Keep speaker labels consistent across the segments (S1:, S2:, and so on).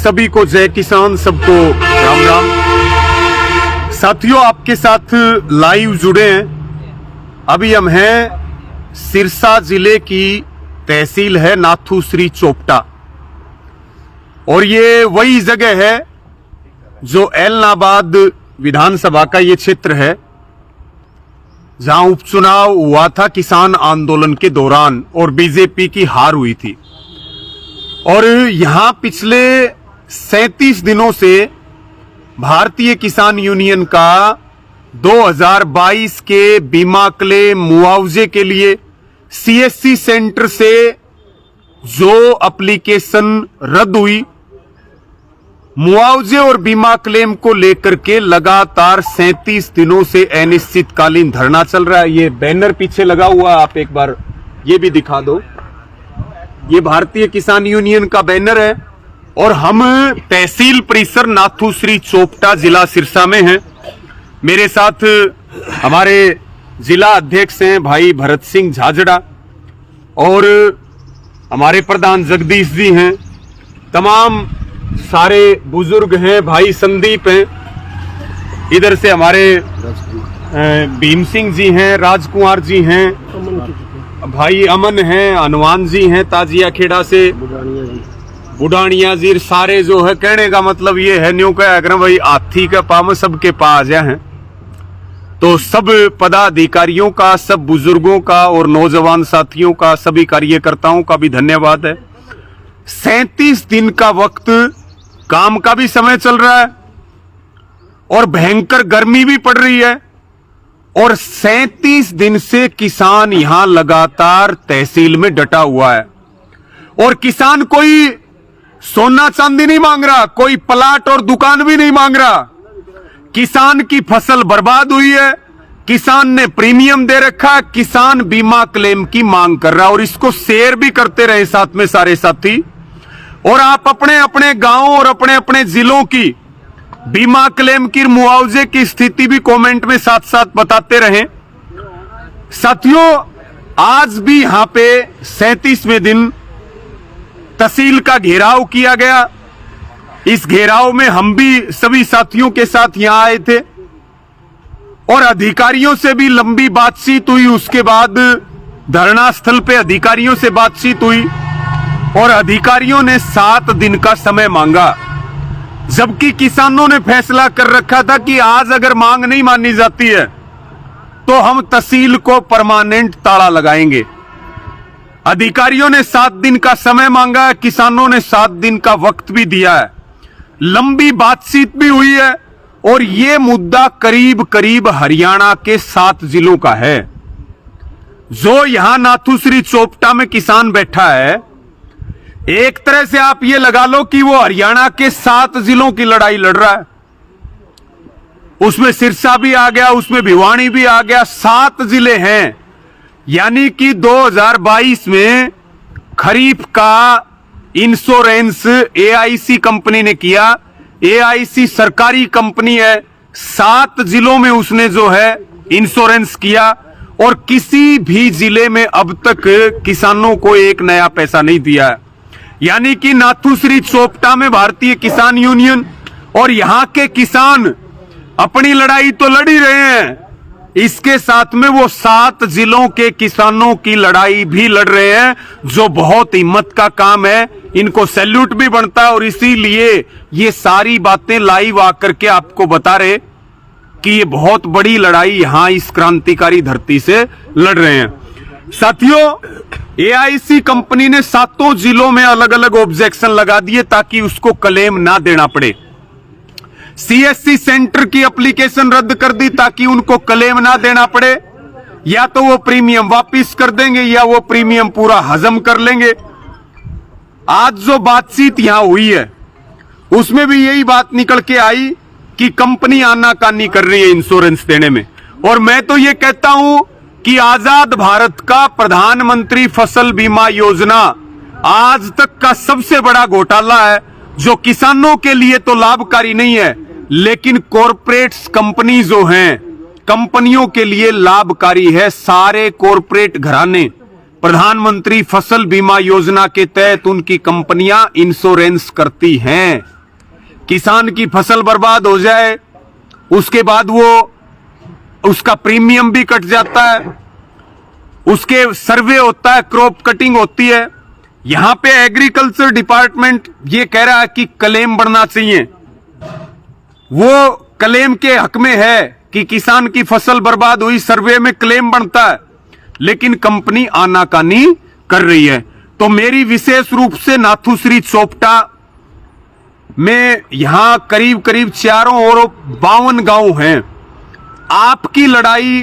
S1: सभी को जय किसान, सबको राम राम। साथियों, आपके साथ लाइव जुड़े हैं। अभी हम हैं सिरसा जिले की तहसील है नाथुश्री चोपटा, और ये वही जगह है जो एलनाबाद विधानसभा का ये क्षेत्र है जहां उपचुनाव हुआ था किसान आंदोलन के दौरान और बीजेपी की हार हुई थी। और यहां पिछले 37 दिनों से भारतीय किसान यूनियन का 2022 के बीमा क्लेम मुआवजे के लिए सीएससी सेंटर से जो एप्लीकेशन रद्द हुई, मुआवजे और बीमा क्लेम को लेकर के लगातार 37 दिनों से अनिश्चितकालीन धरना चल रहा है। ये बैनर पीछे लगा हुआ, आप एक बार ये भी दिखा दो। ये भारतीय किसान यूनियन का बैनर है और हम तहसील परिसर नाथुश्री चोपटा जिला सिरसा में हैं। मेरे साथ हमारे जिला अध्यक्ष हैं भाई भरत सिंह झाझड़ा, और हमारे प्रधान जगदीश जी हैं, तमाम सारे बुजुर्ग हैं, भाई संदीप हैं, इधर से हमारे भीम सिंह जी हैं, राजकुमार जी हैं, भाई अमन हैं, हनुमान जी हैं ताजिया खेड़ा से, बुढ़ानिया जी, सारे जो है कहने का मतलब ये है न्यू का अगर भाई हाथी का पाम सबके पास हैं। तो सब पदाधिकारियों का, सब बुजुर्गों का और नौजवान साथियों का, सभी कार्यकर्ताओं का भी धन्यवाद है। 37 दिन का वक्त, काम का भी समय चल रहा है और भयंकर गर्मी भी पड़ रही है, और 37 दिन से किसान यहां लगातार तहसील में डटा हुआ है। और किसान कोई सोना चांदी नहीं मांग रहा, कोई प्लाट और दुकान भी नहीं मांग रहा। किसान की फसल बर्बाद हुई है, किसान ने प्रीमियम दे रखा, किसान बीमा क्लेम की मांग कर रहा है, और इसको शेयर भी करते रहे साथ में सारे साथी। और आप अपने अपने गांव और अपने अपने जिलों की बीमा क्लेम की, मुआवजे की स्थिति भी कमेंट में साथ साथ बताते रहें। साथियों, आज भी यहां पे 37वें दिन तहसील का घेराव किया गया। इस घेराव में हम भी सभी साथियों के साथ यहां आए थे और अधिकारियों से भी लंबी बातचीत हुई। उसके बाद धरना स्थल पे अधिकारियों से बातचीत हुई और अधिकारियों ने 7 दिन का समय मांगा, जबकि किसानों ने फैसला कर रखा था कि आज अगर मांग नहीं मानी जाती है तो हम तहसील को परमानेंट ताला लगाएंगे। अधिकारियों ने 7 दिन का समय मांगा है, किसानों ने 7 दिन का वक्त भी दिया है, लंबी बातचीत भी हुई है, और यह मुद्दा करीब करीब हरियाणा के 7 जिलों का है। जो यहां नाथुश्री चोपटा में किसान बैठा है, एक तरह से आप ये लगा लो कि वो हरियाणा के 7 जिलों की लड़ाई लड़ रहा है। उसमें सिरसा भी आ गया, उसमें भिवानी भी आ गया, 7 जिले हैं। यानी कि 2022 में खरीफ का इंश्योरेंस एआईसी कंपनी ने किया। एआईसी सरकारी कंपनी है, 7 जिलों में उसने जो है इंश्योरेंस किया, और किसी भी जिले में अब तक किसानों को एक नया पैसा नहीं दिया है। यानी कि नाथुश्री चोपटा में भारतीय किसान यूनियन और यहां के किसान अपनी लड़ाई तो लड़ ही रहे हैं, इसके साथ में वो 7 जिलों के किसानों की लड़ाई भी लड़ रहे हैं, जो बहुत हिम्मत का काम है। इनको सैल्यूट भी बनता है, और इसीलिए ये सारी बातें लाइव आकर के आपको बता रहे कि ये बहुत बड़ी लड़ाई यहां इस क्रांतिकारी धरती से लड़ रहे हैं। साथियों, एआईसी कंपनी ने 7 जिलों में अलग अलग ऑब्जेक्शन लगा दिए ताकि उसको क्लेम ना देना पड़े। सीएससी सेंटर की एप्लीकेशन रद्द कर दी ताकि उनको क्लेम ना देना पड़े, या तो वो प्रीमियम वापस कर देंगे या वो प्रीमियम पूरा हजम कर लेंगे। आज जो बातचीत यहां हुई है उसमें भी यही बात निकल के आई कि कंपनी आनाकानी कर रही है इंश्योरेंस देने में। और मैं तो ये कहता हूं कि आजाद भारत का प्रधानमंत्री फसल बीमा योजना आज तक का सबसे बड़ा घोटाला है, जो किसानों के लिए तो लाभकारी नहीं है, लेकिन कॉरपोरेट्स कंपनी जो हैं, कंपनियों के लिए लाभकारी है। सारे कॉरपोरेट घराने प्रधानमंत्री फसल बीमा योजना के तहत उनकी कंपनियां इंश्योरेंस करती हैं। किसान की फसल बर्बाद हो जाए, उसके बाद वो उसका प्रीमियम भी कट जाता है, उसके सर्वे होता है, क्रॉप कटिंग होती है। यहां पे एग्रीकल्चर डिपार्टमेंट ये कह रहा है कि क्लेम बढ़ना चाहिए। वो क्लेम के हक में है कि किसान की फसल बर्बाद हुई, सर्वे में क्लेम बनता है, लेकिन कंपनी आनाकानी कर रही है। तो मेरी विशेष रूप से नाथुश्री चोपटा में यहां करीब करीब 4 और 52 गांव हैं। आपकी लड़ाई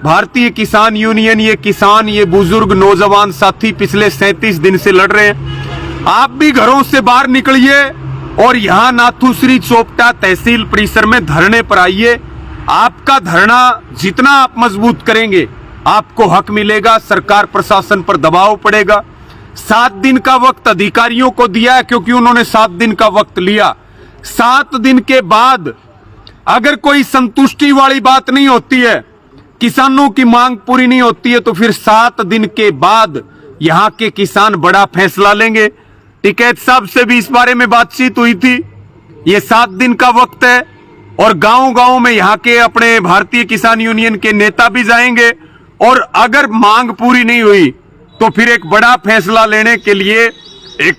S1: भारतीय किसान यूनियन, ये किसान, ये बुजुर्ग नौजवान साथी पिछले 37 दिन से लड़ रहे हैं। आप भी घरों से बाहर निकलिए और यहां नाथुश्री चोपटा तहसील परिसर में धरने पर आइए। आपका धरना जितना आप मजबूत करेंगे, आपको हक मिलेगा, सरकार प्रशासन पर दबाव पड़ेगा। 7 दिन का वक्त अधिकारियों को दिया है, क्योंकि उन्होंने 7 दिन का वक्त लिया। 7 दिन के बाद अगर कोई संतुष्टि वाली बात नहीं होती है, किसानों की मांग पूरी नहीं होती है, तो फिर 7 दिन के बाद यहां के किसान बड़ा फैसला लेंगे। टिकैत साहब से भी इस बारे में बातचीत हुई थी। ये 7 दिन का वक्त है और गांव-गांव में यहां के अपने भारतीय किसान यूनियन के नेता भी जाएंगे, और अगर मांग पूरी नहीं हुई तो फिर एक बड़ा फैसला लेने के लिए एक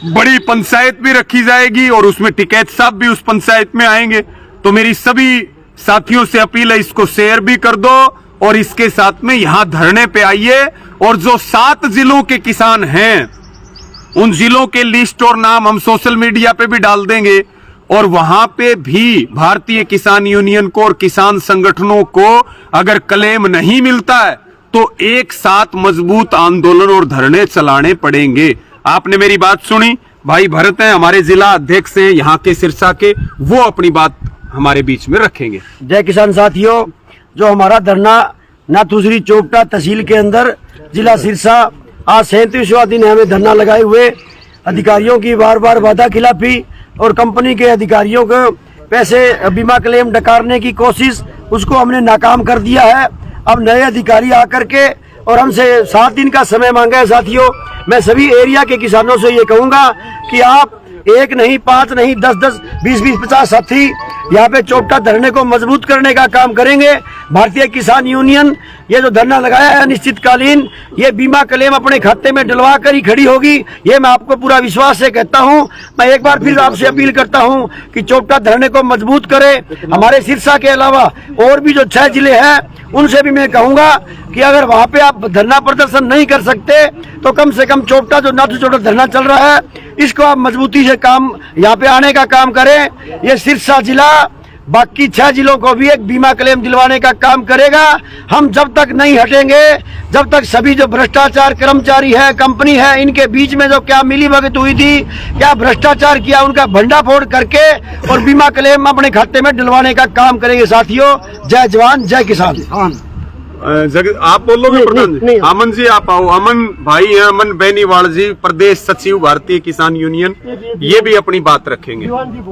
S1: बड़ी पंचायत भी रखी जाएगी और उसमें टिकैत साहब भी उस पंचायत में आएंगे। तो मेरी सभी साथियों से अपील है, इसको शेयर भी कर दो और इसके साथ में यहां धरने पे आइए। और जो 7 जिलों के किसान हैं, उन जिलों के लिस्ट और नाम हम सोशल मीडिया पे भी डाल देंगे, और वहां पे भी भारतीय किसान यूनियन को और किसान संगठनों को अगर क्लेम नहीं मिलता है तो एक साथ मजबूत आंदोलन और धरने चलाने पड़ेंगे। आपने मेरी बात सुनी। भाई भरत हैं, हमारे जिला अध्यक्ष हैं यहाँ के सिरसा के, वो अपनी बात हमारे बीच में रखेंगे।
S2: जय किसान साथियों, जो हमारा धरना नाथुश्री चोपटा तहसील के अंदर जिला सिरसा, आज 37वां दिन है हमें धरना लगाए हुए। अधिकारियों की बार बार वादा खिलाफी और कंपनी के अधिकारियों को पैसे बीमा क्लेम डकारने की कोशिश, उसको हमने नाकाम कर दिया है। अब नए अधिकारी आकर के और हमसे 7 दिन का समय मांगा है। साथियों, मैं सभी एरिया के किसानों से ये कहूंगा कि आप 1 नहीं, 5 नहीं, 10-10, 20-20, 50 साथी यहाँ पे चोपटा धरने को मजबूत करने का काम करेंगे। भारतीय किसान यूनियन ये जो धरना लगाया है अनिश्चितकालीन, ये बीमा क्लेम अपने खाते में डलवा कर ही खड़ी होगी, ये मैं आपको पूरा विश्वास से कहता हूँ। मैं एक बार फिर आपसे अपील करता हूँ कि चोपटा धरने को मजबूत करें। हमारे सिरसा के अलावा और भी जो 6 जिले हैं, उनसे भी मैं कहूंगा कि अगर वहाँ पे आप धरना प्रदर्शन नहीं कर सकते तो कम से कम चोपटा, जो नाथू चोपटा धरना चल रहा है, इसको आप मजबूती से काम यहाँ पे आने का काम करें। ये सिरसा जिला बाकी 6 जिलों को भी एक बीमा क्लेम दिलवाने का काम करेगा। हम जब तक नहीं हटेंगे, जब तक सभी जो भ्रष्टाचार कर्मचारी है, कंपनी है, इनके बीच में जो क्या मिलीभगत हुई थी, क्या भ्रष्टाचार किया, उनका भंडाफोड़ करके और बीमा क्लेम अपने खाते में डलवाने का काम करेंगे। साथियों, जय जवान जय किसान।
S1: आप बोलोगे प्रधान? अमन जी आप आओ। अमन भाई हैं, अमन बेनीवाल जी, प्रदेश सचिव भारतीय किसान यूनियन, ये भी अपनी बात रखेंगे।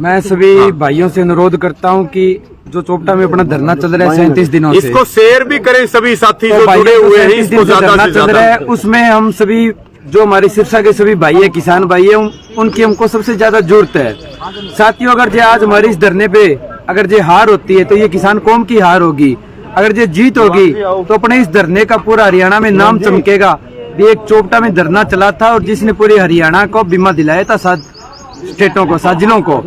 S3: मैं सभी भाइयों से अनुरोध करता हूं कि जो चोपटा में अपना धरना चल रहा है 37 दिनों से,
S1: इसको शेयर भी करें सभी साथी जो जुड़े हुए हैं। इसको
S3: धरना चल रहा है, उसमें हम सभी जो हमारे सिरसा के सभी भाई है, किसान भाई है, उनकी हमको सबसे ज्यादा जरूरत है। साथियों, अगर जो आज हमारे इस धरने पे अगर जो हार होती है तो ये किसान कौम की हार होगी। अगर जो जीत होगी तो अपने इस धरने का पूरा हरियाणा में नाम चमकेगा। भी एक चोपटा में धरना चला था और जिसने पूरे हरियाणा को बीमा दिलाया था, 7 स्टेटों को, 7 जिलों को।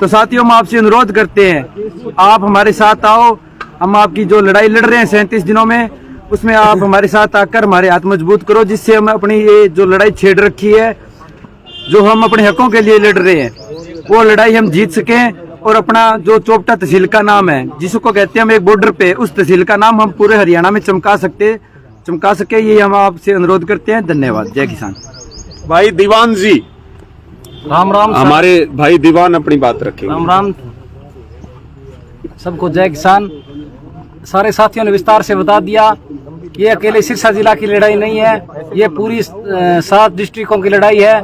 S3: तो साथियों, हम आपसे अनुरोध करते हैं, आप हमारे साथ आओ। हम आपकी जो लड़ाई लड़ रहे हैं 37 दिनों में, उसमें आप हमारे साथ आकर हमारे हाथ मजबूत करो, जिससे हम अपनी ये जो लड़ाई छेड़ रखी है, जो हम अपने हकों के लिए लड़ रहे हैं, वो लड़ाई हम जीत सकें। और अपना जो चोपटा तहसील का नाम है, जिसको कहते हैं हम एक बॉर्डर पे, उस तहसील का नाम हम पूरे हरियाणा में चमका सके, ये हम आपसे अनुरोध करते हैं। धन्यवाद। जय किसान।
S1: भाई दीवान जी,
S3: राम राम।
S1: हमारे भाई दीवान अपनी बात रखेंगे।
S3: राम राम सबको, जय किसान। सारे साथियों ने विस्तार से बता दिया, ये अकेले सिरसा जिला की लड़ाई नहीं है, ये पूरी 7 डिस्ट्रिक्टों की लड़ाई है।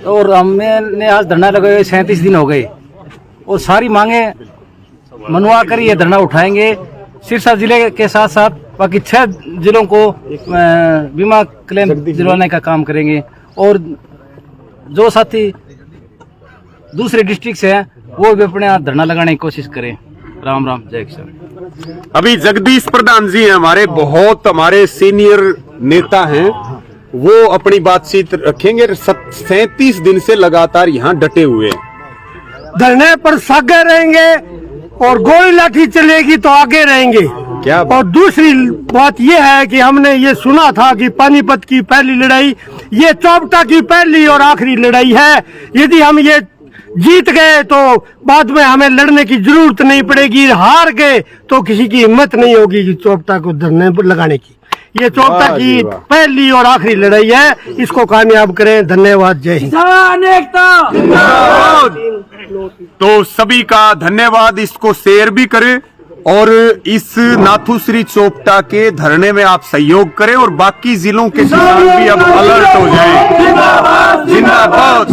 S3: और हमने आज धरना लगाए हुए 37 दिन हो गए और सारी मांगे मनवा कर ये धरना उठाएंगे। सिरसा जिले के साथ साथ बाकी 6 जिलों को बीमा क्लेम दिलवाने का काम करेंगे। और जो साथी दूसरे डिस्ट्रिक्ट से हैं
S4: वो भी अपने यहाँ धरना लगाने की कोशिश करें। राम राम, जय किसान।
S1: अभी जगदीश प्रधान जी हैं हमारे, बहुत हमारे सीनियर नेता हैं, वो अपनी बातचीत रखेंगे। 37 दिन से लगातार यहाँ डटे हुए हैं।
S5: धरने पर सागे रहेंगे और गोली लाठी चलेगी तो आगे रहेंगे।
S1: क्या
S5: और दूसरी बात यह है कि हमने ये सुना था कि पानीपत की पहली लड़ाई ये चौपटा की पहली और आखिरी लड़ाई है। यदि हम ये जीत गए तो बाद में हमें लड़ने की जरूरत नहीं पड़ेगी, हार गए तो किसी की हिम्मत नहीं होगी कि चौपटा को धरने पर लगाने की। ये चौपटा
S1: वाह
S5: की
S1: जी वाह।
S5: पहली और आखिरी लड़ाई है, इसको कामयाब करें। धन्यवाद, जय हिंद।
S1: तो सभी का धन्यवाद, इसको शेयर भी करें और इस नाथुश्री चोपटा के धरने में आप सहयोग करें और बाकी जिलों के किसान भी अब अलर्ट हो जाएं। जिंदाबाद।